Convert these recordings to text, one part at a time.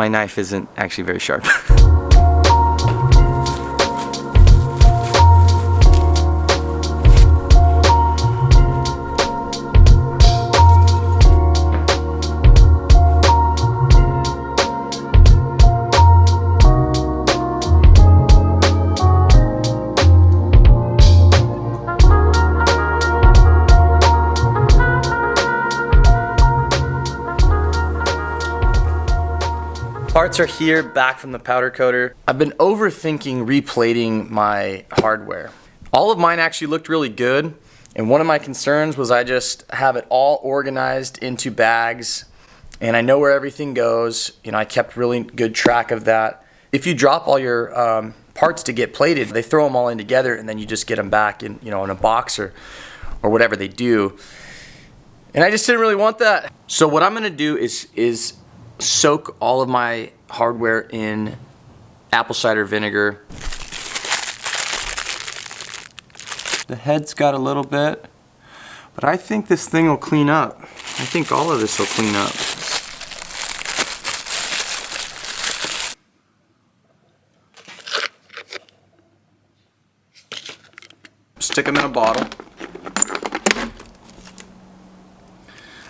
my knife isn't actually very sharp. Parts are here, back from the powder coater. I've been overthinking replating my hardware. All of mine actually looked really good, and one of my concerns was I just have it all organized into bags, and I know where everything goes. You know, I kept really good track of that. If you drop all your parts to get plated, they throw them all in together, and then you just get them back in, you know, in a box or whatever they do. And I just didn't really want that. So what I'm gonna do is soak all of my hardware in apple cider vinegar. The head's got a little bit, but I think this thing will clean up. I think all of this will clean up. Stick them in a bottle.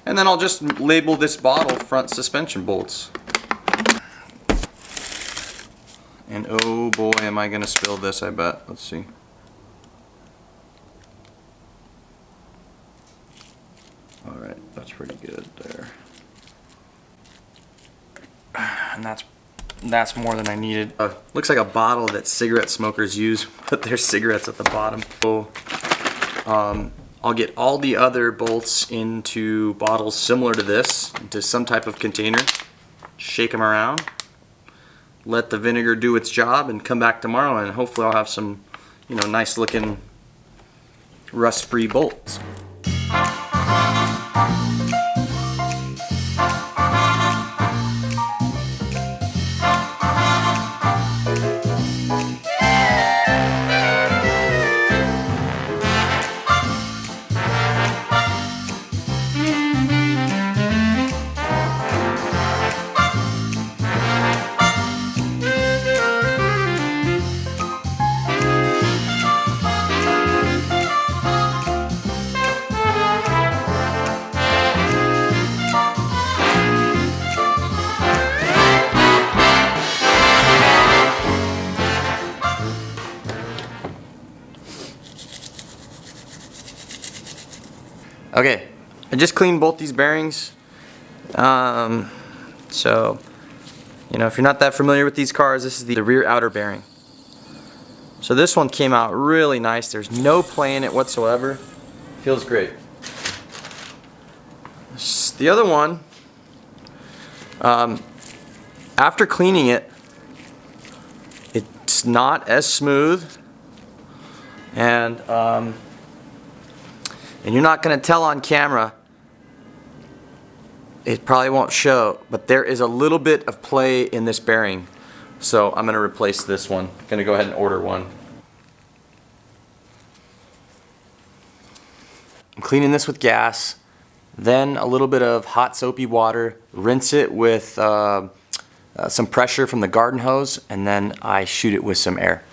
And then I'll just label this bottle front suspension bolts. And oh boy, am I gonna spill this, I bet. Let's see. Alright, that's pretty good there. And that's more than I needed. Looks like a bottle that cigarette smokers use, put their cigarettes at the bottom. So, I'll get all the other bolts into bottles similar to this, into some type of container, shake them around, let the vinegar do its job, and come back tomorrow and hopefully I'll have some, you know, nice looking rust-free bolts. Okay, I just cleaned both these bearings. So, you know, if you're not that familiar with these cars, this is the rear outer bearing. So this one came out really nice. There's no play in it whatsoever. Feels great. The other one, after cleaning it, it's not as smooth, and you're not going to tell on camera. It probably won't show, but there is a little bit of play in this bearing. So I'm going to replace this one. I'm going to go ahead and order one. I'm cleaning this with gas, then a little bit of hot soapy water, rinse it with some pressure from the garden hose, and then I shoot it with some air.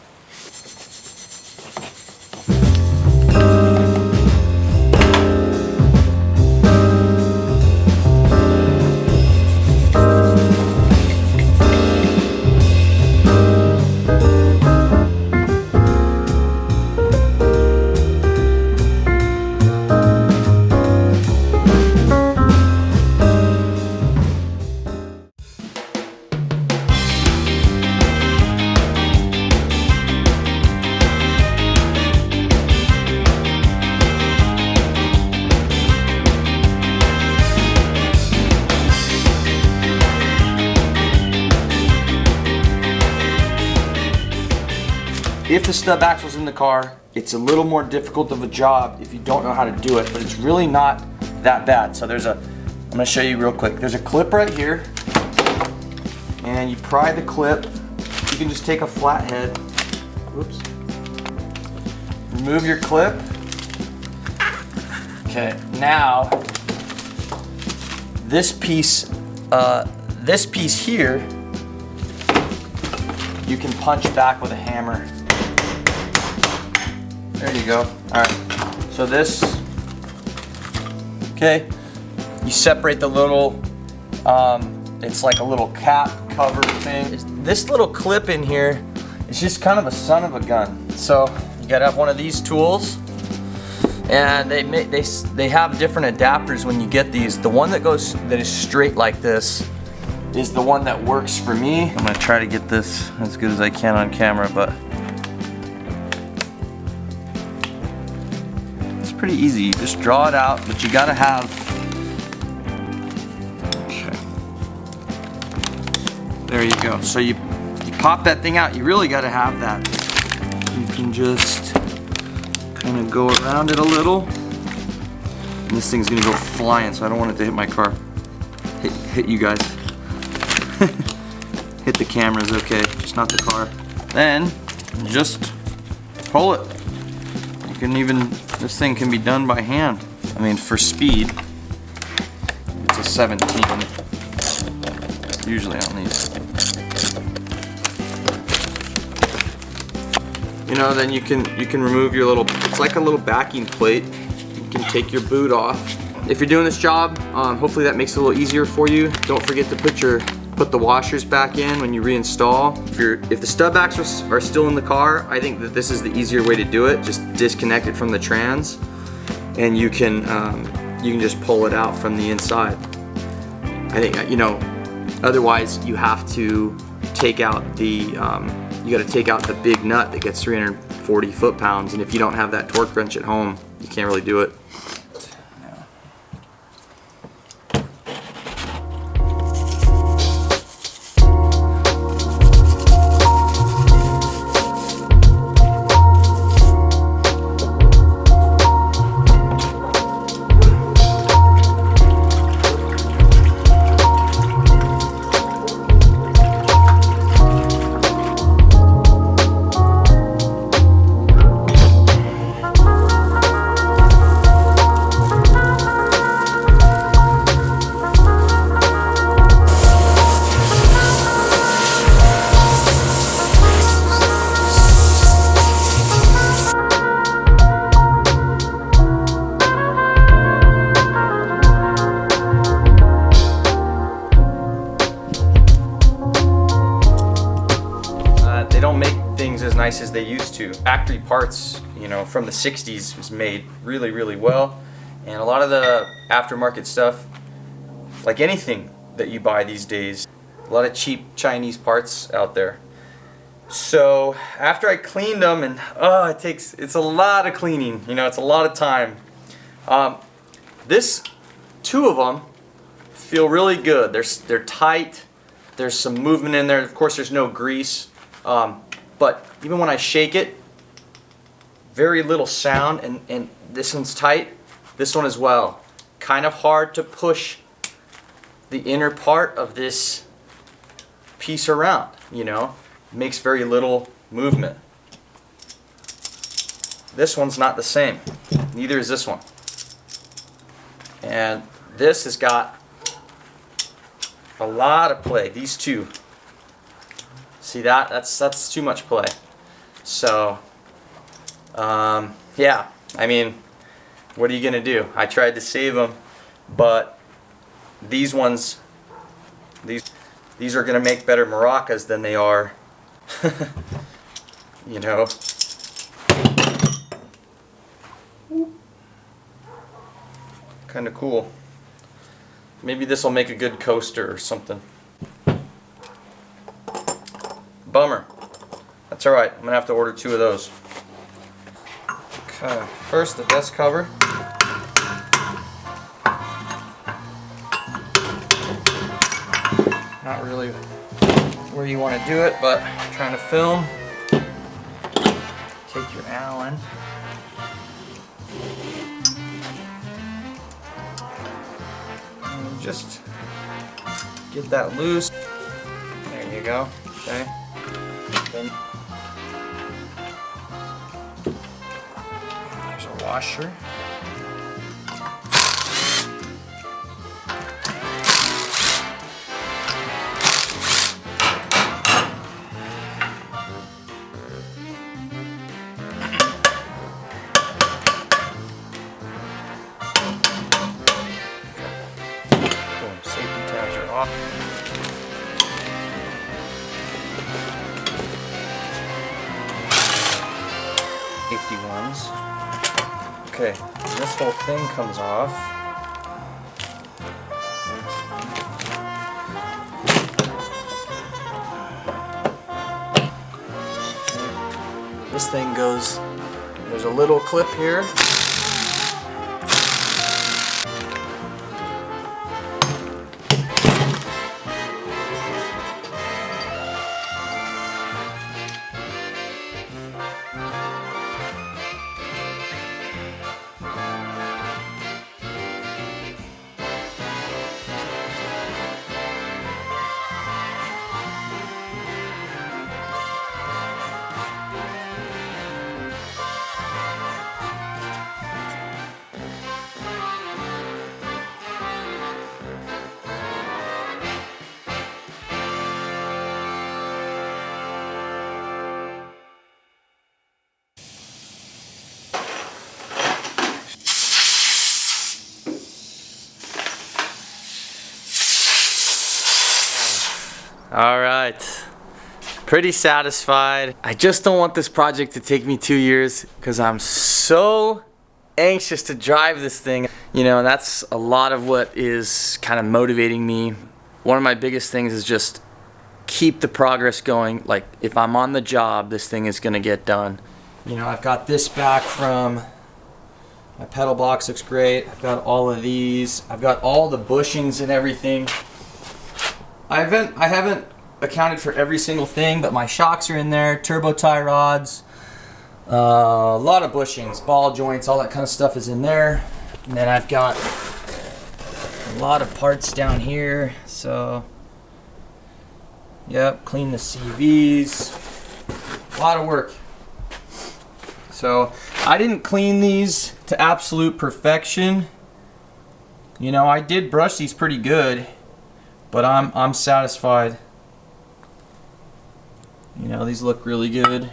If the stub axle's in the car, it's a little more difficult of a job if you don't know how to do it, but it's really not that bad. So I'm gonna show you real quick. There's a clip right here, and you pry the clip. You can just take a flathead, whoops, remove your clip. Okay, now this piece here you can punch back with a hammer. There you go. All right, so this, okay, you separate the little, it's like a little cap cover thing. This little clip in here is just kind of a son of a gun. So you gotta have one of these tools, and they have different adapters when you get these. The one that is straight like this is the one that works for me. I'm gonna try to get this as good as I can on camera, but it's pretty easy. You just draw it out, but you gotta have, okay, there you go. So you pop that thing out. You really gotta have that. You can just kind of go around it a little, and this thing's gonna go flying, so I don't want it to hit my car. Hit you guys. Hit the cameras, okay, just not the car. Then just pull it. You can even, this thing can be done by hand. I mean, for speed, it's a 17. Usually on these. You know, then you can remove your little, it's like a little backing plate. You can take your boot off. If you're doing this job, hopefully that makes it a little easier for you. Don't forget to put the washers back in when you reinstall. If the stub backs are still in the car, I think that this is the easier way to do it. Just disconnect it from the trans, and you can just pull it out from the inside. I think, you know, otherwise you have to take out the you got to take out the big nut that gets 340 foot-pounds, and if you don't have that torque wrench at home, you can't really do it. They don't make things as nice as they used to. Factory parts, you know, from the 60s was made really, really well. And a lot of the aftermarket stuff, like anything that you buy these days, a lot of cheap Chinese parts out there. So after I cleaned them, and it's a lot of cleaning, you know, it's a lot of time. Two of them feel really good. They're tight. There's some movement in there. Of course, there's no grease. But even when I shake it, very little sound, and this one's tight, this one as well. Kind of hard to push the inner part of this piece around, you know, makes very little movement. This one's not the same, neither is this one. And this has got a lot of play, these two. See that? That's too much play. So, yeah, I mean, what are you gonna do? I tried to save them, but these ones, these are gonna make better maracas than they are, you know. Kind of cool. Maybe this will make a good coaster or something. Bummer. That's alright. I'm going to have to order 2 of those. Okay. First, the dust cover. Not really where you want to do it, but I'm trying to film. Take your Allen. And just get that loose. There you go. Okay. Then there's a washer. safety ones. Okay, this whole thing comes off. This thing goes, there's a little clip here. All right, pretty satisfied. I just don't want this project to take me 2 years because I'm so anxious to drive this thing. You know, and that's a lot of what is kind of motivating me. One of my biggest things is just keep the progress going. Like, if I'm on the job, this thing is gonna get done. You know, I've got this back from, my pedal box looks great. I've got all of these. I've got all the bushings and everything. I haven't accounted for every single thing, but my shocks are in there, turbo tie rods, a lot of bushings, ball joints, all that kind of stuff is in there. And then I've got a lot of parts down here. So, yep, clean the CVs, a lot of work. So I didn't clean these to absolute perfection. You know, I did brush these pretty good, but I'm satisfied. You know, these look really good.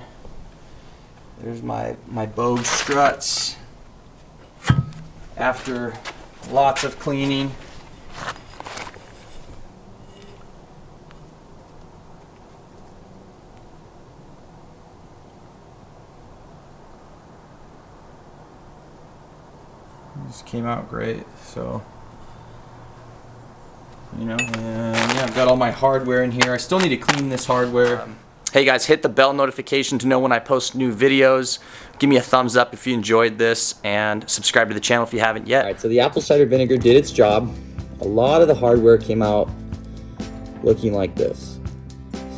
There's my Bogue struts after lots of cleaning. This came out great, so. You know, and yeah, I've got all my hardware in here. I still need to clean this hardware. Hey guys, hit the bell notification to know when I post new videos. Give me a thumbs up if you enjoyed this, and subscribe to the channel if you haven't yet. All right, so the apple cider vinegar did its job. A lot of the hardware came out looking like this.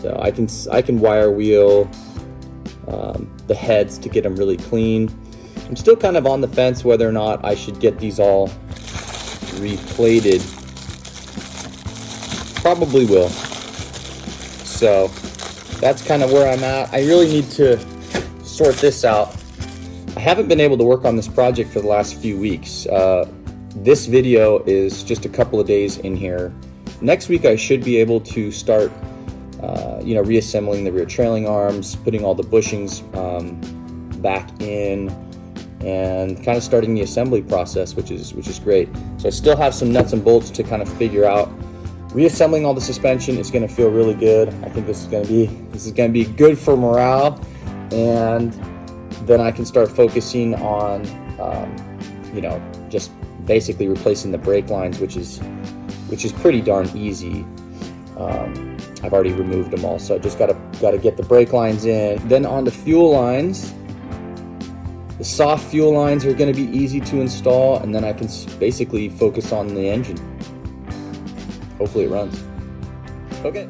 So I can wire wheel the heads to get them really clean. I'm still kind of on the fence whether or not I should get these all replated. Probably will. So that's kind of where I'm at. I really need to sort this out. I haven't been able to work on this project for the last few weeks. This video is just a couple of days in here. Next week I should be able to start you know, reassembling the rear trailing arms, putting all the bushings back in, and kind of starting the assembly process, which is great. So I still have some nuts and bolts to kind of figure out. Reassembling all the suspension is going to feel really good. I think this is going to be good for morale, and then I can start focusing on you know, just basically replacing the brake lines, which is pretty darn easy. I've already removed them all, so I just got to get the brake lines in. Then on the fuel lines. The soft fuel lines are going to be easy to install, and then I can basically focus on the engine. Hopefully it runs. Okay.